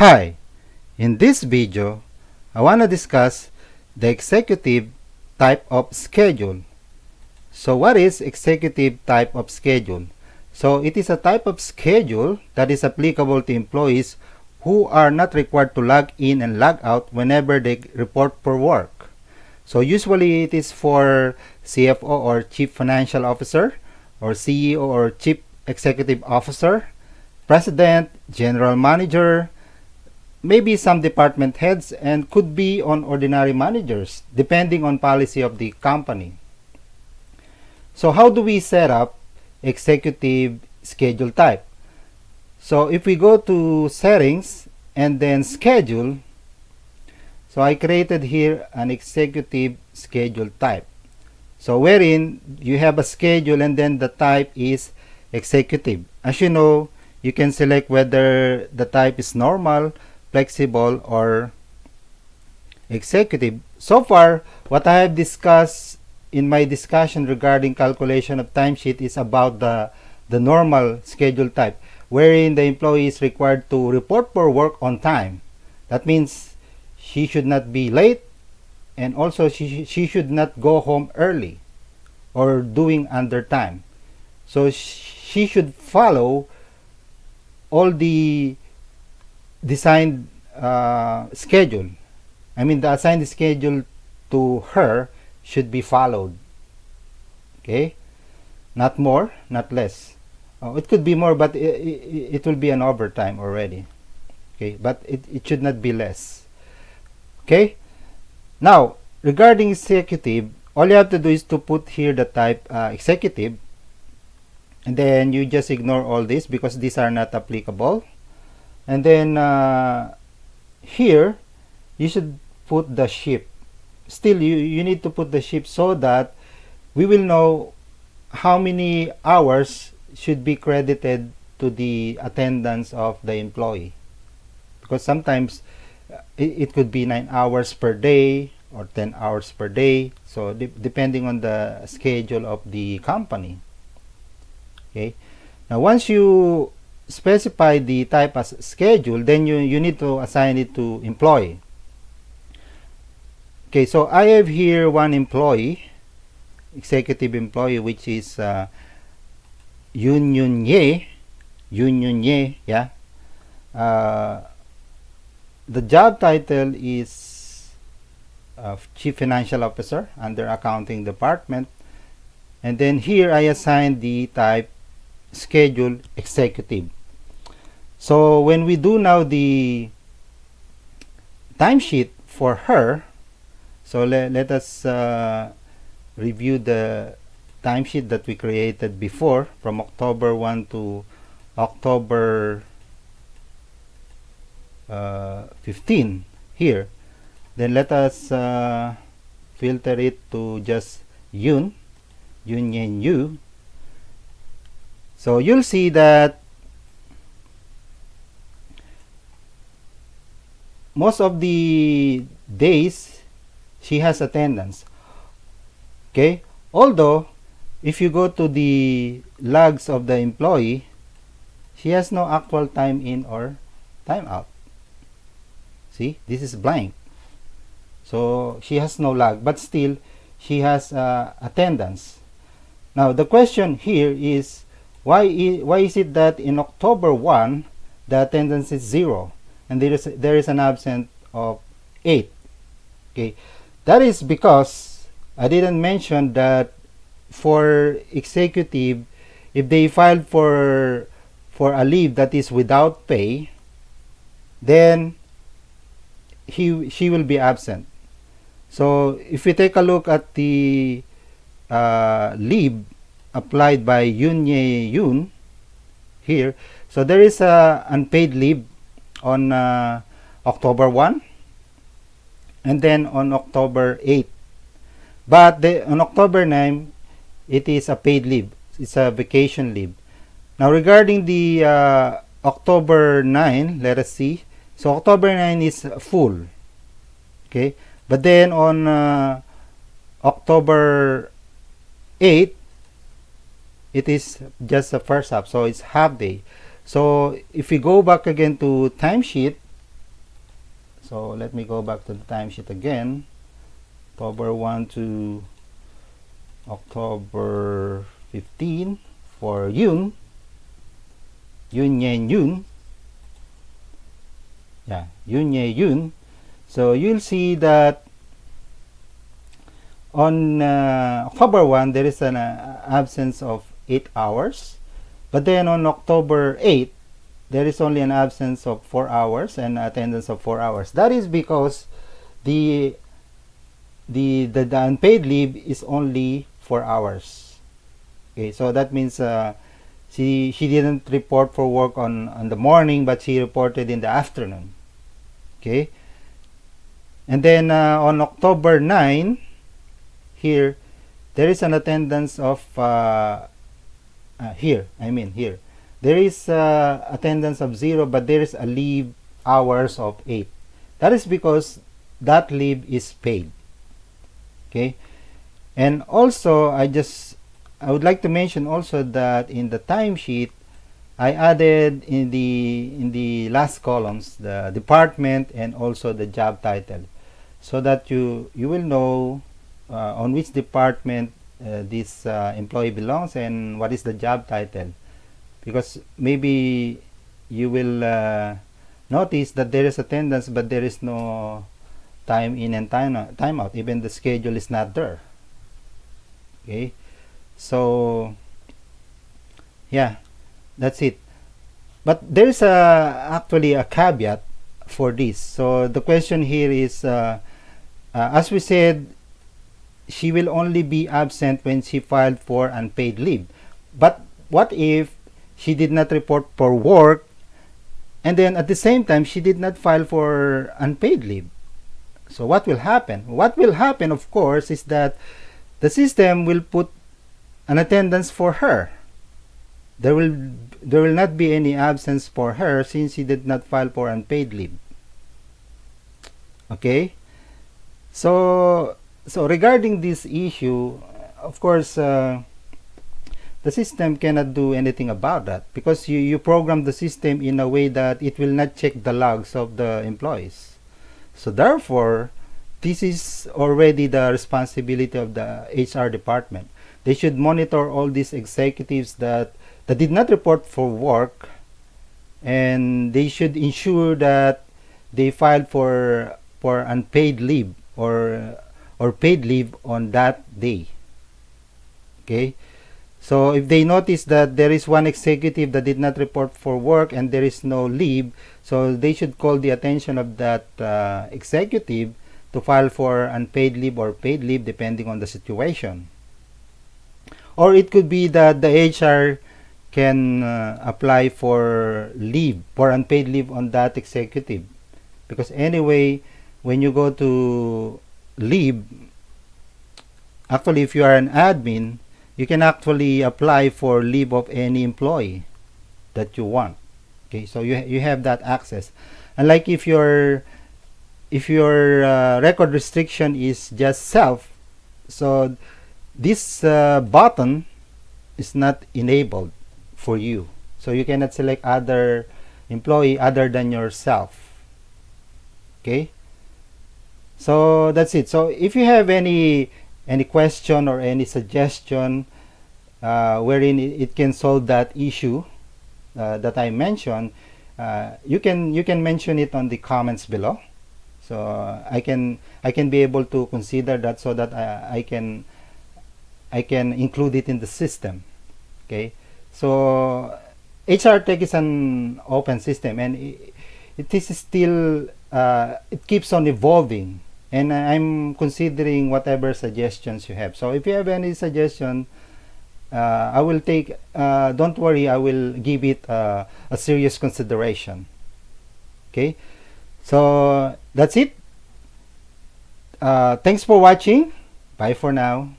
Hi, in this video, I want to discuss the executive type of schedule. So what is executive type of schedule? So it is a type of schedule that is applicable to employees who are not required to log in and log out whenever they report for work. So usually it is for CFO or Chief Financial Officer, or CEO or Chief Executive Officer, President, General Manager, maybe some department heads, and could be on ordinary managers depending on policy of the company. So how do we set up executive schedule type? So if we go to settings and then schedule, so I created here an executive schedule type. So wherein you have a schedule and then the type is executive. As you know, you can select whether the type is normal, flexible, or executive. So far, what I have discussed in my discussion regarding calculation of timesheet is about the normal schedule type, wherein the employee is required to report for work on time. That means she should not be late, and also she should not go home early or doing under time. So she should follow all the designed schedule. I mean, the assigned schedule to her should be followed. Okay, not more, not less. It could be more, but it will be an overtime already. Okay, but it should not be less. Okay, now regarding executive, all you have to do is to put here the type executive, and then you just ignore all this because these are not applicable. And then here you should put the shift. Still, you need to put the shift so that we will know how many hours should be credited to the attendance of the employee, because sometimes it could be 9 hours per day or 10 hours per day, so depending on the schedule of the company. Okay, now once you specify the type as schedule, then you need to assign it to employee. Okay, so I have here one employee, executive employee, which is Yun Ye, yeah. The job title is Chief Financial Officer under Accounting Department, and then here I assign the type schedule executive. So when we do now the timesheet for her, so let us review the timesheet that we created before from October 1 to October 15 here. Then let us filter it to just Yun Yu. So you'll see that most of the days she has attendance. Okay, although if you go to the logs of the employee, she has no actual time in or time out. See, this is blank, so she has no log, but still she has attendance. Now the question here is, why is it that in October 1 the attendance is 0 and there is an absent of 8? Okay, that is because I didn't mention that for executive, if they filed for a leave that is without pay, then she will be absent. So if we take a look at the leave applied by Yun here, so there is a unpaid leave on October 1 and then on October 8, but on October 9 it is a paid leave, it's a vacation leave. Now regarding the October 9, let us see. So October 9 is full. Okay, but then on October 8 it is just the first half, so it's half day. So if we go back again to timesheet, So let me go back to the timesheet again. October 1 to October 15 for Yun. Yun Ye Yun. Yeah, Yun Ye Yun. So you'll see that on October 1 there is an absence of 8 hours. But then on October 8 there is only an absence of 4 hours and attendance of 4 hours. That is because the unpaid leave is only 4 hours. Okay, so that means she didn't report for work on the morning, but she reported in the afternoon. Okay, and then on October 9 here there is an attendance of here there is attendance of 0, but there is a leave hours of 8. That is because that leave is paid. Okay, and also I would like to mention also that in the timesheet I added in the last columns the department and also the job title, so that you will know on which department this employee belongs and what is the job title, because maybe you will notice that there is attendance but there is no time in and time out, even the schedule is not there. Okay, so yeah, that's it. But there is actually a caveat for this. So the question here is, as we said, she will only be absent when she filed for unpaid leave. But what if she did not report for work and then at the same time she did not file for unpaid leave? So what will happen? What will happen, of course, is that the system will put an attendance for her. There will not be any absence for her since she did not file for unpaid leave. Okay? So regarding this issue, of course, the system cannot do anything about that, because you program the system in a way that it will not check the logs of the employees. So therefore, this is already the responsibility of the HR department. They should monitor all these executives that did not report for work, and they should ensure that they filed for unpaid leave or paid leave on that day. Okay, so if they notice that there is one executive that did not report for work and there is no leave, so they should call the attention of that executive to file for unpaid leave or paid leave depending on the situation. Or it could be that the HR can apply for leave, for unpaid leave on that executive, because anyway when you go to leave, actually if you are an admin, you can actually apply for leave of any employee that you want. Okay, so you have that access. Unlike if your record restriction is just self, so this button is not enabled for you, so you cannot select other employee other than yourself. Okay, so that's it. So if you have any question or any suggestion wherein it can solve that issue that I mentioned, you can mention it on the comments below, so I can be able to consider that, so that I can include it in the system. Okay, so HR Tech is an open system, and it is still it keeps on evolving, and I'm considering whatever suggestions you have. So if you have any suggestion, I will take, don't worry, I will give it a serious consideration. Okay, so that's it. Thanks for watching. Bye for now.